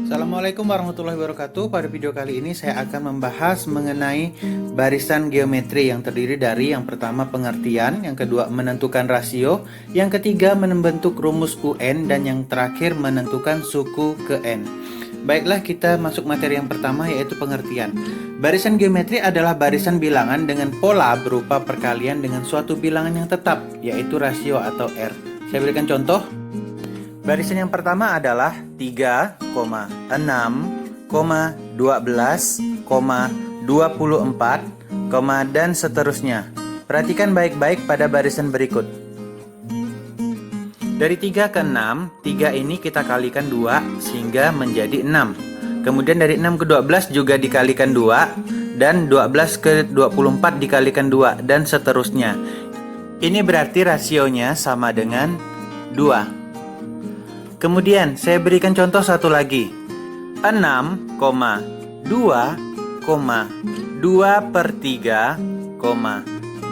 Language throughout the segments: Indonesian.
Assalamualaikum warahmatullahi wabarakatuh. Pada video kali ini saya akan membahas mengenai barisan geometri yang terdiri dari yang pertama pengertian, yang kedua menentukan rasio, yang ketiga membentuk rumus UN, dan yang terakhir menentukan suku ke N. Baiklah, kita masuk materi yang pertama, yaitu pengertian. Barisan geometri adalah barisan bilangan dengan pola berupa perkalian dengan suatu bilangan yang tetap, yaitu rasio atau R. Saya berikan contoh. Barisan yang pertama adalah 3, 6, 12, 24, dan seterusnya. Perhatikan baik-baik pada barisan berikut. Dari 3 ke 6, 3 ini kita kalikan 2 sehingga menjadi 6. Kemudian dari 6 ke 12 juga dikalikan 2, dan 12 ke 24 dikalikan 2, dan seterusnya. Ini berarti rasionya sama dengan 2. Kemudian saya berikan contoh satu lagi. 6, 2, 2 per 3,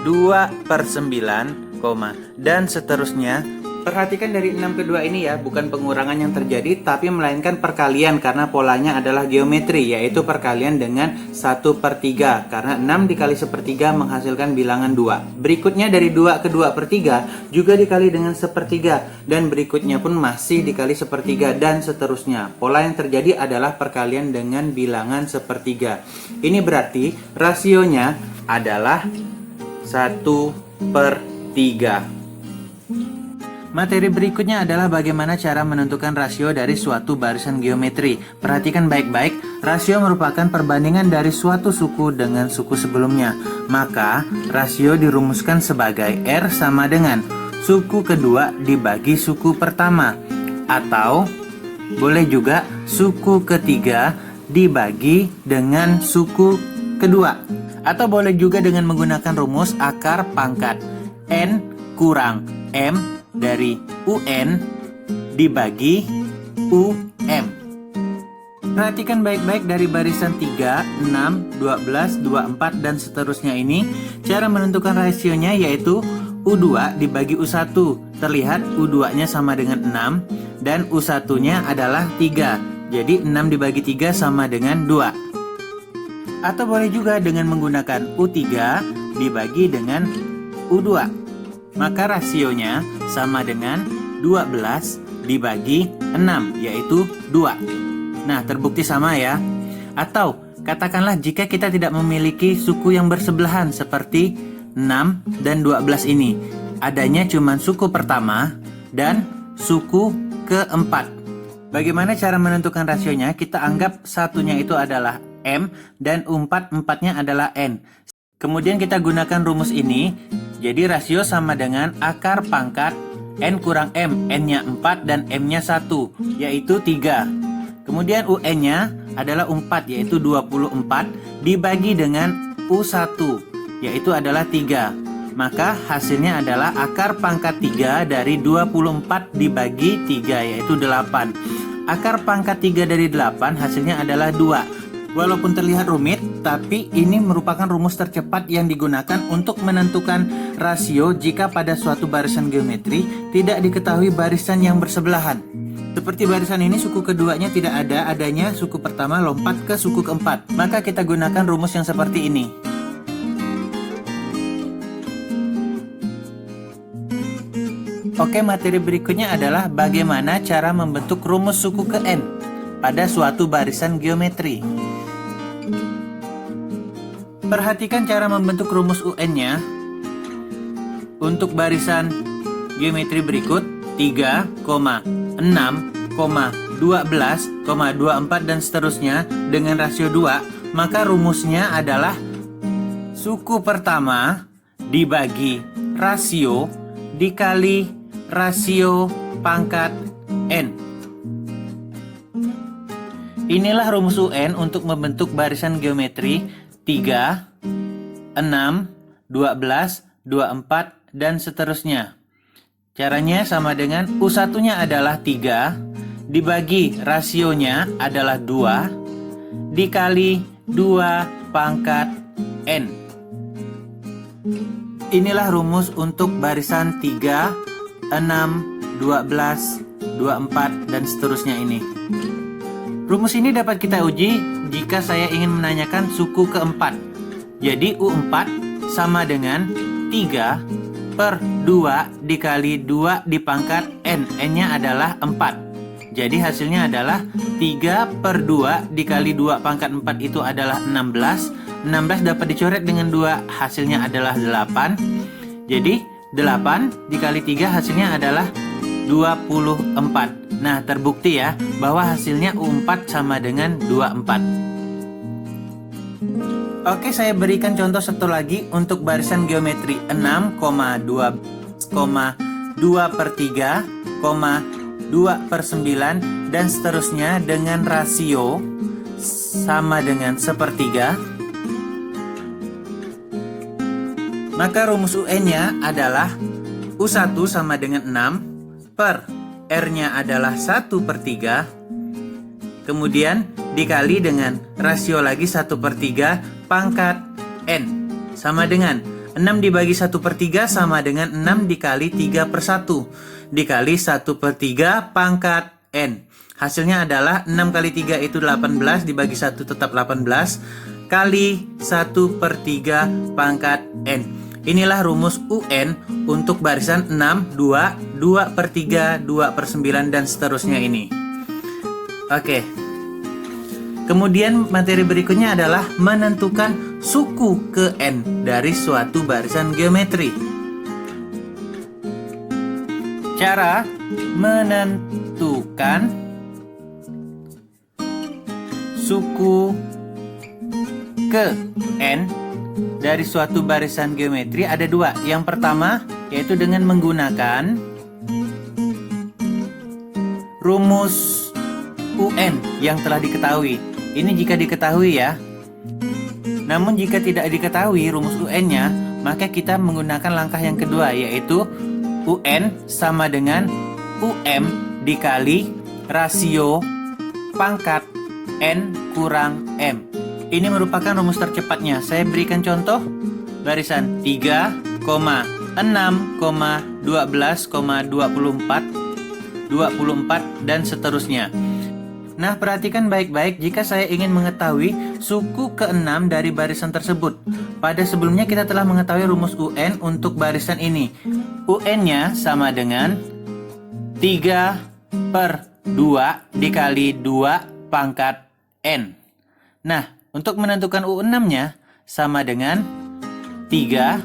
2 per 9, dan seterusnya. Perhatikan dari 6 ke 2 ini ya, bukan pengurangan yang terjadi, tapi melainkan perkalian karena polanya adalah geometri, yaitu perkalian dengan 1 per 3. Karena 6 dikali 1/3 menghasilkan bilangan 2. Berikutnya dari 2 ke 2 per 3 juga dikali dengan 1/3, dan berikutnya pun masih dikali 1/3, dan seterusnya. Pola yang terjadi adalah perkalian dengan bilangan 1/3. Ini berarti rasionya adalah 1 per 3. Materi berikutnya adalah bagaimana cara menentukan rasio dari suatu barisan geometri. Perhatikan baik-baik, rasio merupakan perbandingan dari suatu suku dengan suku sebelumnya. Maka, rasio dirumuskan sebagai R sama dengan suku kedua dibagi suku pertama. Atau, boleh juga suku ketiga dibagi dengan suku kedua. Atau boleh juga dengan menggunakan rumus akar pangkat N kurang M dari UN dibagi UM. Perhatikan baik-baik dari barisan 3, 6, 12, 24, dan seterusnya ini. Cara menentukan rasionya yaitu U2 dibagi U1. Terlihat U2-nya sama dengan 6 dan U1-nya adalah 3. Jadi 6 dibagi 3 sama dengan 2. Atau boleh juga dengan menggunakan U3 dibagi dengan U2. Maka rasionya sama dengan 12 dibagi 6, yaitu 2. Nah, terbukti sama ya. Atau, katakanlah jika kita tidak memiliki suku yang bersebelahan seperti 6 dan 12 ini. Adanya cuma suku pertama dan suku keempat. Bagaimana cara menentukan rasionya? Kita anggap satunya itu adalah M dan empatnya adalah N. Kemudian kita gunakan rumus ini. Jadi rasio sama dengan akar pangkat N kurang M. N-nya 4 dan M-nya 1, yaitu 3. Kemudian UN-nya adalah 4, yaitu 24, dibagi dengan U1, yaitu adalah 3. Maka hasilnya adalah akar pangkat 3 dari 24 dibagi 3, yaitu 8. Akar pangkat 3 dari 8 hasilnya adalah 2. Walaupun terlihat rumit, tapi ini merupakan rumus tercepat yang digunakan untuk menentukan rasio jika pada suatu barisan geometri tidak diketahui barisan yang bersebelahan. Seperti barisan ini, suku keduanya tidak ada, adanya suku pertama lompat ke suku keempat. Maka kita gunakan rumus yang seperti ini. Oke, materi berikutnya adalah bagaimana cara membentuk rumus suku ke N pada suatu barisan geometri. Perhatikan cara membentuk rumus UN-nya. Untuk barisan geometri berikut 3, 6, 12, 24, dan seterusnya dengan rasio 2, maka rumusnya adalah suku pertama dibagi rasio dikali rasio pangkat N. Inilah rumus UN untuk membentuk barisan geometri 3, 6, 12, 24, dan seterusnya. Caranya sama dengan U1-nya adalah 3, dibagi rasionya adalah 2, dikali 2 pangkat N. Inilah rumus untuk barisan 3, 6, 12, 24, dan seterusnya ini. Rumus ini dapat kita uji jika saya ingin menanyakan suku keempat. Jadi U4 sama dengan 3 per 2 dikali 2 dipangkat N. N-nya adalah 4. Jadi hasilnya adalah 3 per 2 dikali 2 pangkat 4 itu adalah 16. 16 dapat dicoret dengan 2, hasilnya adalah 8. Jadi 8 dikali 3 hasilnya adalah 24. Nah, terbukti ya bahwa hasilnya U4 sama dengan 24. Oke, saya berikan contoh satu lagi untuk barisan geometri 6,2 per 3, 2 per 9 dan seterusnya dengan rasio sama dengan 1/3. Maka rumus UN-nya adalah U1 sama dengan 6 per R-nya adalah 1/3, kemudian dikali dengan rasio lagi 1/3 pangkat N sama dengan 6 dibagi 1/3 sama dengan 6 dikali 3/1 dikali 1/3 pangkat N. Hasilnya adalah 6 kali 3 itu 18 dibagi 1 tetap 18 kali 1/3 pangkat N. Inilah rumus UN untuk barisan 6, 2, 2/3, 2/9 dan seterusnya ini. Oke. Kemudian materi berikutnya adalah menentukan suku ke N dari suatu barisan geometri. Cara menentukan suku ke N dari suatu barisan geometri ada dua. Yang pertama yaitu dengan menggunakan rumus UN yang telah diketahui. Ini jika diketahui ya. Namun jika tidak diketahui rumus UN-nya, maka kita menggunakan langkah yang kedua yaitu UN sama dengan UM dikali rasio pangkat N kurang M. Ini merupakan rumus tercepatnya. Saya berikan contoh barisan 3, 6, 12, 24 dan seterusnya. Nah, perhatikan baik-baik jika saya ingin mengetahui suku ke-6 dari barisan tersebut. Pada sebelumnya kita telah mengetahui rumus UN untuk barisan ini. UN-nya sama dengan 3 per 2 dikali 2 pangkat N. Nah, untuk menentukan U6-nya sama dengan 3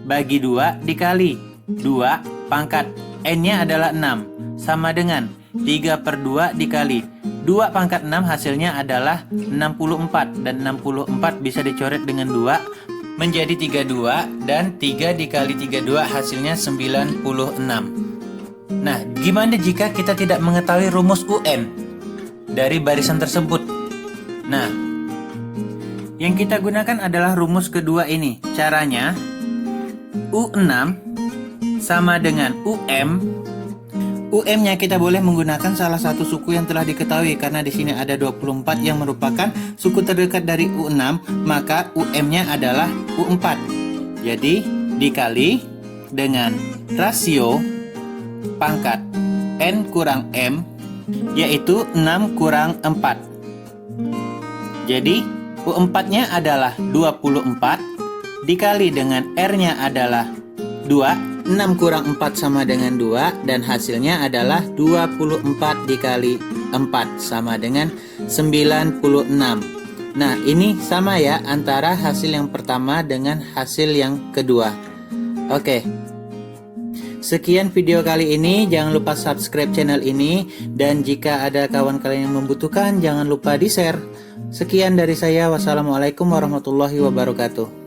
bagi 2 dikali 2 pangkat N-nya adalah 6. Sama dengan 3 per 2 dikali 2 pangkat 6 hasilnya adalah 64. Dan 64 bisa dicoret dengan 2 menjadi 32. Dan 3 dikali 32 hasilnya 96. Nah, gimana jika kita tidak mengetahui rumus UN dari barisan tersebut? Nah, yang kita gunakan adalah rumus kedua ini. Caranya U6 sama dengan UM. UM-nya kita boleh menggunakan salah satu suku yang telah diketahui karena di sini ada 24 yang merupakan suku terdekat dari U6, maka UM-nya adalah U4. Jadi dikali dengan rasio pangkat N kurang M yaitu 6 kurang 4. Jadi U4-nya adalah 24 dikali dengan R-nya adalah 2. 6 kurang 4 sama dengan 2 dan hasilnya adalah 24 dikali 4 sama dengan 96. Nah, ini sama ya antara hasil yang pertama dengan hasil yang kedua. Oke. Sekian video kali ini, jangan lupa subscribe channel ini dan jika ada kawan kalian yang membutuhkan jangan lupa di-share. Sekian dari saya, wassalamualaikum warahmatullahi wabarakatuh.